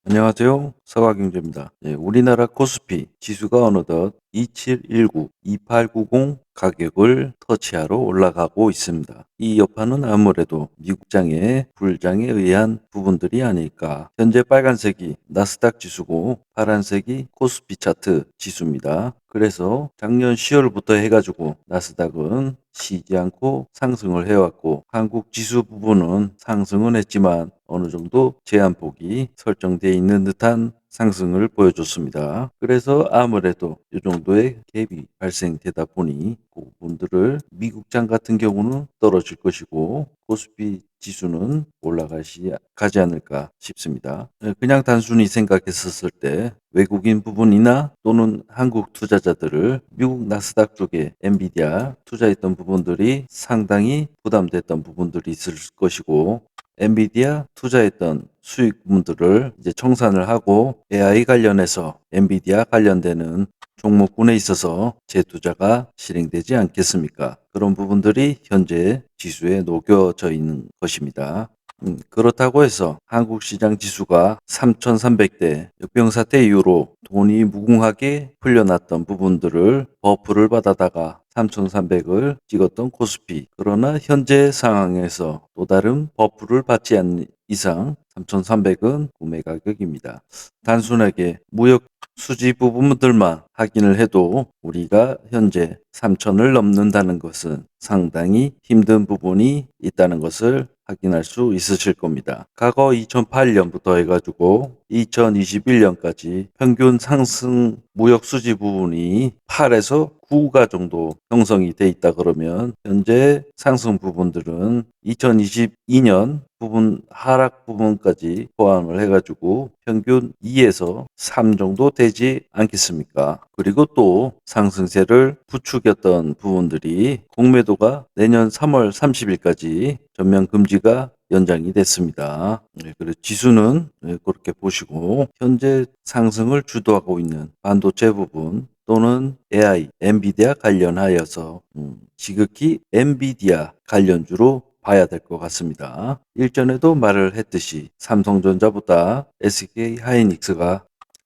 안녕하세요. 서가경제입니다. 우리나라 코스피 지수가 어느덧 2719, 2890 가격을 터치하러 올라가고 있습니다. 이 여파는 아무래도 미국장의 불장에 의한 부분들이 아닐까. 현재 빨간색이 나스닥 지수고 파란색이 코스피 차트 지수입니다. 그래서 작년 10월부터 해가지고 나스닥은 쉬지 않고 상승을 해왔고 한국 지수 부분은 상승은 했지만 어느 정도 제한폭이 설정되어 있는 듯한 상승을 보여줬습니다. 그래서 아무래도 이 정도의 갭이 발생되다 보니 그 부분들을 미국장 같은 경우는 떨어질 것이고 코스피 지수는 가지 않을까 싶습니다. 그냥 단순히 생각했었을 때 외국인 부분이나 또는 한국 투자자들을 미국 나스닥 쪽에 엔비디아 투자했던 부분들이 상당히 부담됐던 부분들이 있을 것이고 엔비디아 투자했던 수익분들을 이제 청산을 하고 AI 관련해서 엔비디아 관련되는 종목군에 있어서 재투자가 실행되지 않겠습니까? 그런 부분들이 현재 지수에 녹여져 있는 것입니다. 그렇다고 해서 한국 시장 지수가 3,300대 역병사태 이후로 돈이 무궁하게 풀려났던 부분들을 버프를 받아다가 3,300을 찍었던 코스피. 그러나 현재 상황에서 또 다른 버프를 받지 않는 이상 3,300은 구매 가격입니다. 단순하게 무역 수지 부분들만 확인을 해도 우리가 현재 3,000을 넘는다는 것은 상당히 힘든 부분이 있다는 것을 확인할 수 있으실 겁니다. 과거 2008년부터 해가지고 2021년까지 평균 상승 무역 수지 부분이 8에서 9가 정도 형성이 돼 있다 그러면 현재 상승 부분들은 2022년 부분 하락 부분까지 포함을 해가지고 평균 2에서 3 정도 되지 않겠습니까? 그리고 또 상승세를 부추겼던 부분들이 공매도가 내년 3월 30일까지 전면 금지가 연장이 됐습니다. 그리고 지수는 그렇게 보시고 현재 상승을 주도하고 있는 반도체 부분 또는 AI, 엔비디아 관련하여서 지극히 엔비디아 관련주로 봐야 될 것 같습니다. 일전에도 말을 했듯이 삼성전자보다 SK 하이닉스가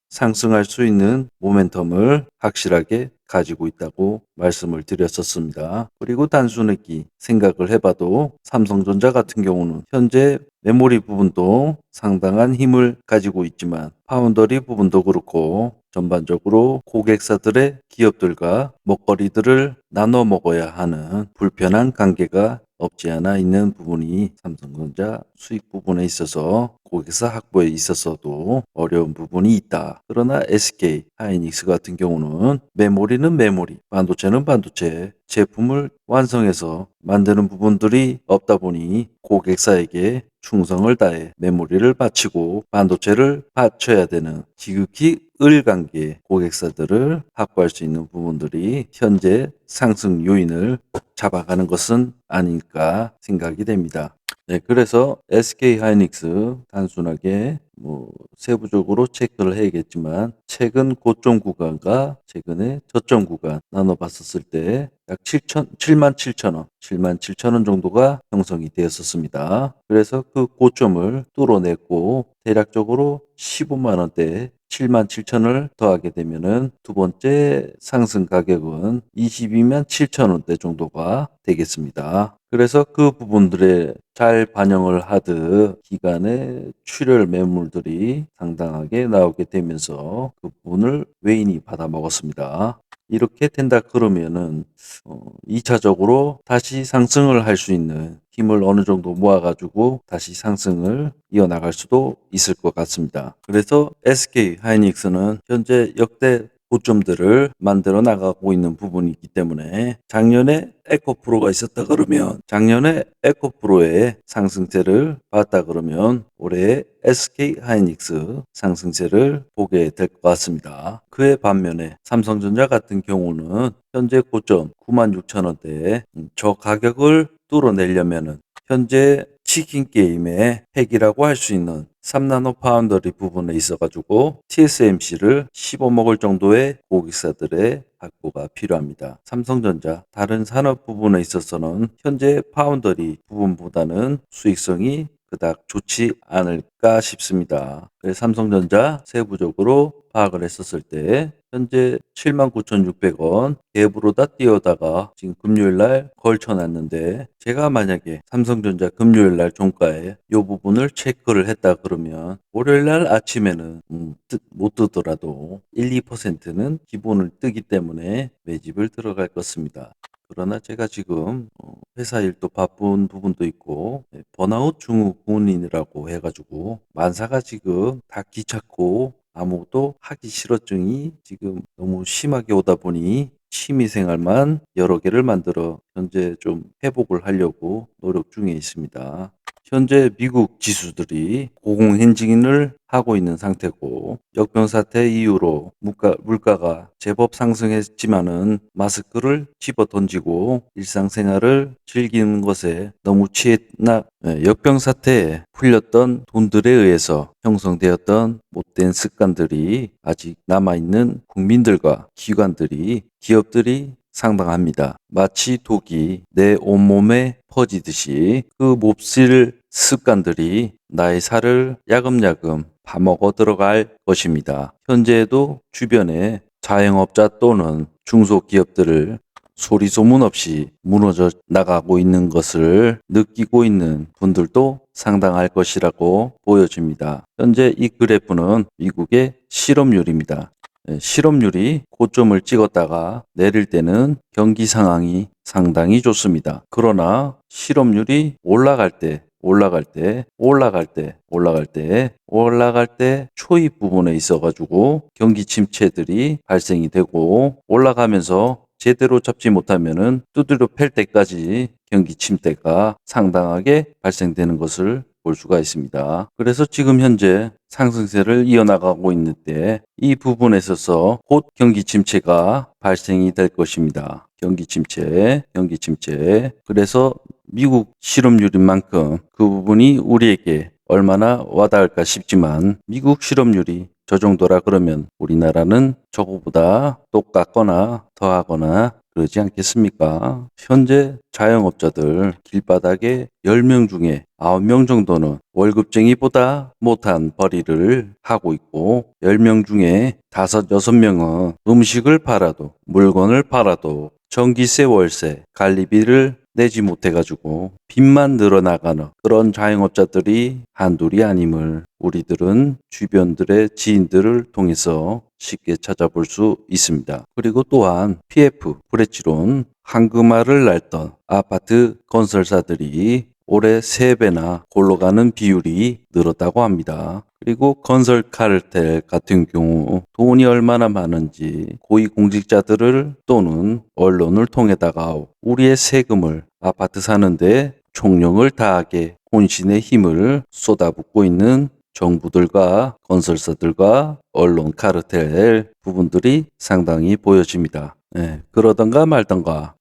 상승할 수 있는 모멘텀을 확실하게 가지고 있다고 말씀을 드렸었습니다. 그리고 단순하게 생각을 해봐도 삼성전자 같은 경우는 현재 메모리 부분도 상당한 힘을 가지고 있지만 파운더리 부분도 그렇고 전반적으로 고객사들의 기업들과 먹거리들을 나눠 먹어야 하는 불편한 관계가 없지 않아 있는 부분이 삼성전자 수익 부분에 있어서 고객사 확보에 있어서도 어려운 부분이 있다. 그러나 SK 하이닉스 같은 경우는 메모리는 메모리, 반도체는 반도체 제품을 완성해서 만드는 부분들이 없다 보니 고객사에게 충성을 다해 메모리를 바치고 반도체를 바쳐야 되는 지극히 을관계 고객사들을 확보할 수 있는 부분들이 현재 상승 요인을 잡아가는 것은 아닐까 생각이 됩니다. 네, 그래서 SK 하이닉스 단순하게 세부적으로 체크를 해야겠지만 최근 고점 구간과 최근의 저점 구간 나눠 봤었을 때 약 7만 7천 원, 7만 7천 원 정도가 형성이 되었었습니다. 그래서 그 고점을 뚫어냈고 대략적으로 15만 원대 7만 7천을 더하게 되면은 두 번째 상승 가격은 22만 7천 원대 정도가 되겠습니다. 그래서 그 부분들에 잘 반영을 하듯 기간의 출혈 매물들이 상당하게 나오게 되면서 그 부분을 외인이 받아 먹었습니다. 이렇게 된다 그러면은 2차적으로 다시 상승을 할 수 있는 힘을 어느 정도 모아가지고 다시 상승을 이어나갈 수도 있을 것 같습니다. 그래서 SK 하이닉스는 현재 역대 고점들을 만들어 나가고 있는 부분이기 때문에 작년에 에코프로가 있었다 그러면 작년에 에코프로의 상승세를 봤다 그러면 올해 SK 하이닉스 상승세를 보게 될 것 같습니다. 그에 반면에 삼성전자 같은 경우는 현재 고점 96,000원대에 저 가격을 뚫어내려면은 현재 치킨 게임의 핵이라고 할 수 있는 3나노 파운더리 부분에 있어가지고 TSMC를 씹어먹을 정도의 고객사들의 확보가 필요합니다. 삼성전자 다른 산업 부분에 있어서는 현재 파운더리 부분보다는 수익성이 그닥 좋지 않을까 싶습니다. 그래서 삼성전자 세부적으로 파악을 했었을 때 현재 79,600원 갭으로 다 띄어다가 지금 금요일날 걸쳐놨는데, 제가 만약에 삼성전자 금요일날 종가에 이 부분을 체크를 했다 그러면 월요일날 아침에는 못 뜨더라도 1, 2%는 기본을 뜨기 때문에 매집을 들어갈 것입니다. 그러나 제가 지금 회사 일도 바쁜 부분도 있고 번아웃 증후군이라고 해가지고 만사가 지금 다 귀찮고 아무것도 하기 싫어증이 지금 너무 심하게 오다 보니 취미생활만 여러 개를 만들어 현재 좀 회복을 하려고 노력 중에 있습니다. 현재 미국 지수들이 고공행진을 하고 있는 상태고, 역병사태 이후로 물가가 제법 상승했지만은 마스크를 집어 던지고 일상생활을 즐기는 것에 너무 역병사태에 풀렸던 돈들에 의해서 형성되었던 못된 습관들이 아직 남아있는 국민들과 기업들이 상당합니다. 마치 독이 내 온몸에 퍼지듯이 그 몹쓸 습관들이 나의 살을 야금야금 파먹어 들어갈 것입니다. 현재에도 주변에 자영업자 또는 중소기업들을 소리소문 없이 무너져 나가고 있는 것을 느끼고 있는 분들도 상당할 것이라고 보여집니다. 현재 이 그래프는 미국의 실업률입니다. 실업률이 고점을 찍었다가 내릴 때는 경기 상황이 상당히 좋습니다. 그러나 실업률이 올라갈 때 초입 부분에 있어가지고 경기 침체들이 발생이 되고, 올라가면서 제대로 잡지 못하면은 두드려 팰 때까지 경기 침체가 상당하게 발생되는 것을 볼 수가 있습니다. 그래서 지금 현재 상승세를 이어나가고 있는 때 이 부분에 있어서 곧 경기 침체가 발생이 될 것입니다. 경기 침체. 그래서 미국 실업률인 만큼 그 부분이 우리에게 얼마나 와닿을까 싶지만, 미국 실업률이 저 정도라 그러면 우리나라는 저거보다 똑같거나 더하거나 그러지 않겠습니까? 현재 자영업자들 길바닥에 10명 중에 9명 정도는 월급쟁이보다 못한 벌이를 하고 있고, 10명 중에 5, 6명은 음식을 팔아도, 물건을 팔아도 전기세, 월세, 관리비를 내지 못해가지고 빚만 늘어나가는 그런 자영업자들이 한둘이 아님을 우리들은 주변들의 지인들을 통해서 쉽게 찾아볼 수 있습니다. 그리고 또한 PF, 브레치론, 황금알을 날던 아파트 건설사들이 올해 3배나 골러가는 비율이 늘었다고 합니다. 그리고 건설 카르텔 같은 경우 돈이 얼마나 많은지 고위공직자들을 또는 언론을 통해다가 우리의 세금을 아파트 사는데 총력을 다하게 혼신의 힘을 쏟아붓고 있는 정부들과 건설사들과 언론 카르텔 부분들이 상당히 보여집니다. 그러던가 말던가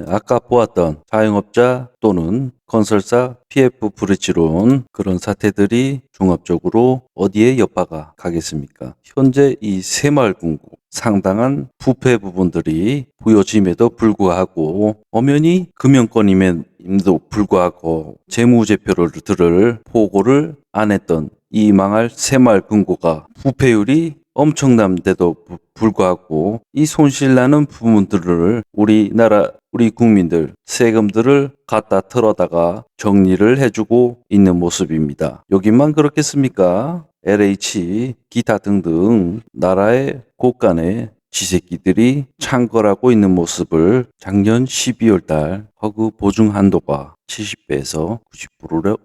아까 보았던 자영업자 또는 건설사 PF 브릿지론, 그런 사태들이 종합적으로 어디에 여파가 가겠습니까? 현재 이 새마을금고 상당한 부패 부분들이 보여짐에도 불구하고, 엄연히 금연권임에도 불구하고 재무제표를 보고를 안 했던 이 망할 새마을금고가 부패율이 엄청난데도 불구하고 이 손실나는 부분들을 우리 국민들 세금들을 갖다 털어다가 정리를 해주고 있는 모습입니다. 여기만 그렇겠습니까? LH 기타 등등 나라의 곳간에 지새끼들이 창궐하고 있는 모습을 작년 12월 달 허그 보증 한도가 70배에서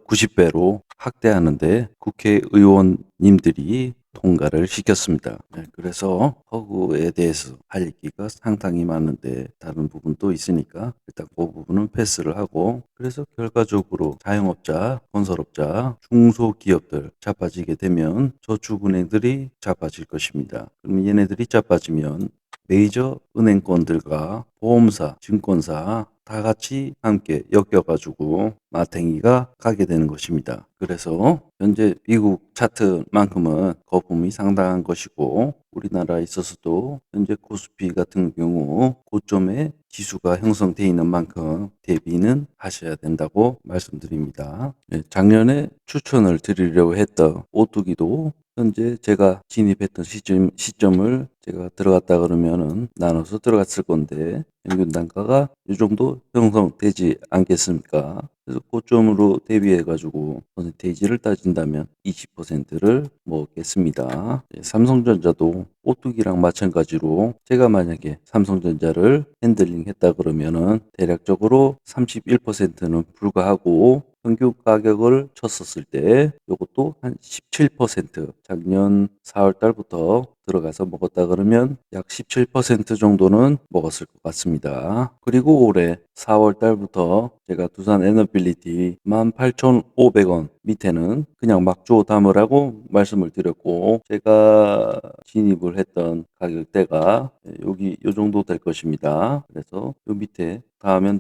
90배로 확대하는데 국회의원님들이 통과를 시켰습니다. 그래서 허그에 대해서 할 얘기가 상당히 많은데 다른 부분도 있으니까 일단 그 부분은 패스를 하고, 그래서 결과적으로 자영업자, 건설업자, 중소기업들 자빠지게 되면 저축은행들이 자빠질 것입니다. 그럼 얘네들이 자빠지면 메이저 은행권들과 보험사, 증권사, 다 같이 함께 엮여가지고 마탱이가 가게 되는 것입니다. 그래서 현재 미국 차트만큼은 거품이 상당한 것이고, 우리나라에 있어서도 현재 코스피 같은 경우 고점에 지수가 형성되어 있는 만큼 대비는 하셔야 된다고 말씀드립니다. 작년에 추천을 드리려고 했던 오뚜기도 현재 제가 진입했던 시점을 제가 들어갔다 그러면은 나눠서 들어갔을 건데, 평균 단가가 이 정도 형성되지 않겠습니까? 그래서 고점으로 대비해 가지고 퍼센테이지를 따진다면 20%를 먹겠습니다. 삼성전자도 오뚜기랑 마찬가지로 제가 만약에 삼성전자를 핸들링 했다 그러면은 대략적으로 31%는 불과하고, 평균 가격을 쳤었을 때 이것도 한 17%, 작년 4월 달부터 들어가서 먹었다 그러면 약 17% 정도는 먹었을 것 같습니다. 그리고 올해 4월 달부터 제가 두산 에너빌리티 18,500원 밑에는 그냥 막 줘 담으라고 말씀을 드렸고, 제가 진입을 했던 가격대가 여기 요 정도 될 것입니다. 그래서 요 밑에 닿으면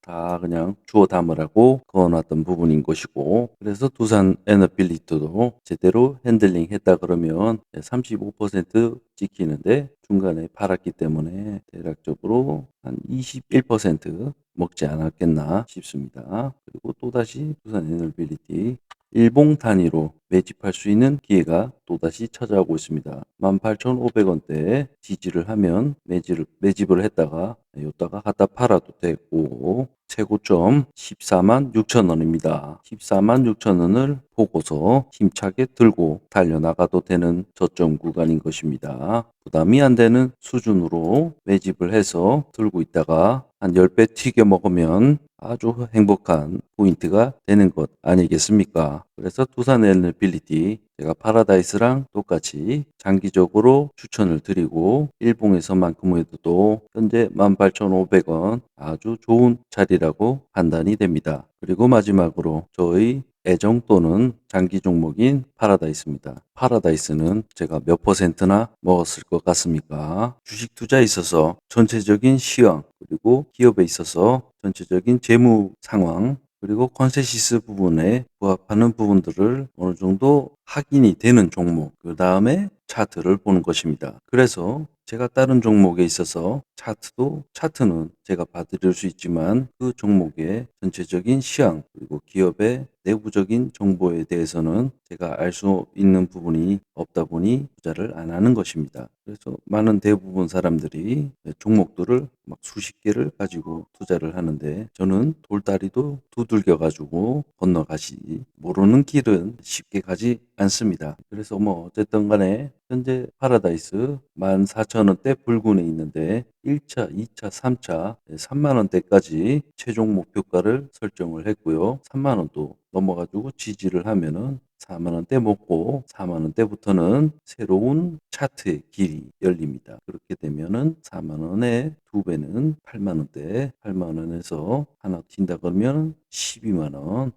다 그냥 주워 담으라고 그어놨던 부분인 것이고, 그래서 두산 에너빌리티도 제대로 핸들링 했다 그러면 35% 찍히는데 중간에 팔았기 때문에 대략적으로 한 21% 먹지 않았겠나 싶습니다. 그리고 또다시 두산 에너빌리티 일봉 단위로 매집할 수 있는 기회가 또다시 찾아오고 있습니다. 18,500원대에 지지를 하면 매집을 했다가 요따가 갖다 팔아도 되고, 최고점 14만 6천 원입니다. 14만 6천 원을 보고서 힘차게 들고 달려나가도 되는 저점 구간인 것입니다. 부담이 안 되는 수준으로 매집을 해서 들고 있다가 한 10배 튀겨 먹으면 아주 행복한 포인트가 되는 것 아니겠습니까? 그래서 두산 에너빌리티 제가 파라다이스랑 똑같이 장기적으로 추천을 드리고, 일봉에서만큼에도 현재 18,500원 아주 좋은 자리라고 판단이 됩니다. 그리고 마지막으로 저희 애정 또는 장기 종목인 파라다이스입니다. 파라다이스는 제가 몇 퍼센트나 먹었을 것 같습니까? 주식 투자에 있어서 전체적인 시황, 그리고 기업에 있어서 전체적인 재무 상황, 그리고 컨센시스 부분에 부합하는 부분들을 어느 정도 확인이 되는 종목, 그 다음에 차트를 보는 것입니다. 그래서 제가 다른 종목에 있어서 차트는 제가 봐드릴 수 있지만 그 종목의 전체적인 시황, 그리고 기업의 내부적인 정보에 대해서는 제가 알 수 있는 부분이 없다 보니 투자를 안 하는 것입니다. 그래서 많은 대부분 사람들이 종목들을 막 수십 개를 가지고 투자를 하는데, 저는 돌다리도 두들겨 가지고 건너가시, 모르는 길은 쉽게 가지 않습니다. 그래서 뭐 어쨌든 간에 현재 파라다이스 14,000원대 불군에 있는데 1차, 2차, 3차 3만 원대까지 최종 목표가를 설정을 했고요. 3만 원도 넘어가지고 지지를 하면은 4만 원대 먹고 4만 원대부터는 새로운 차트의 길이 열립니다. 그렇게 되면은 4만 원에 두 배는 8만 원대, 8만 원에서 하나 튄다 그러면 12만 원.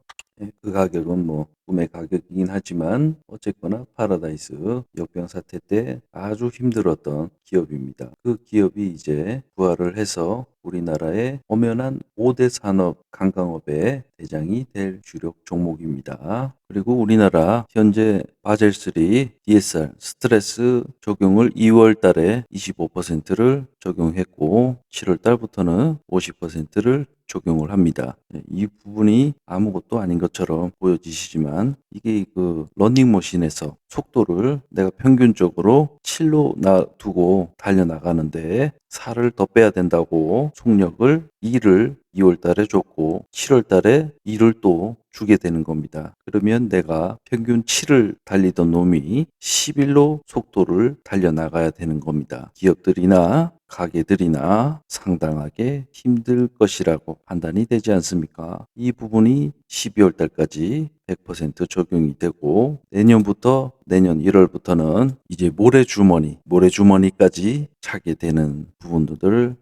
그 가격은 뭐 꿈의 가격이긴 하지만 어쨌거나 파라다이스 역병 사태 때 아주 힘들었던 기업입니다. 그 기업이 이제 부활을 해서 우리나라의 엄연한 5대 산업 관광업의 대장이 될 주력 종목입니다. 그리고 우리나라 현재 바젤3 DSR 스트레스 적용을 2월 달에 25%를 적용했고 7월 달부터는 50%를 적용을 합니다. 이 부분이 아무것도 아닌 것처럼 보여지시지만 이게 그 러닝머신에서 속도를 내가 평균적으로 7로 놔두고 달려나가는데 4를 더 빼야 된다고 속력을 2를 2월 달에 줬고 7월 달에 2를 또 주게 되는 겁니다. 그러면 내가 평균 7을 달리던 놈이 11로 속도를 달려나가야 되는 겁니다. 기업들이나 가게들이나 상당하게 힘들 것이라고 판단이 되지 않습니까? 이 부분이 12월 달까지 100% 적용이 되고, 내년 1월부터는 이제 모래주머니까지 차게 되는 부분들을